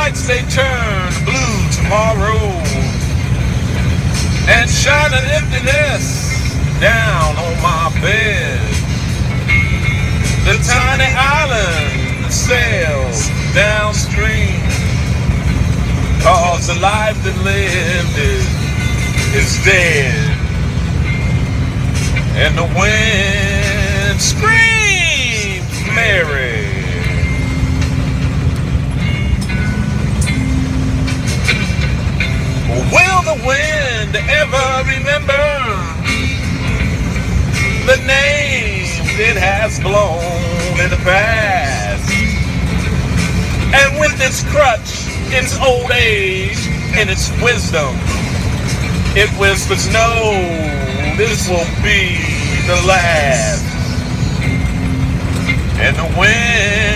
nights they turn blue tomorrow and shine an emptiness down on my bed. The tiny island sails downstream, 'cause the life that lived is dead. And the wind screams Mary. Will the wind ever remember the names it has blown in the past? And with its crutch, its old age, and its wisdom, it whispers, no, this won't be the last. And the wind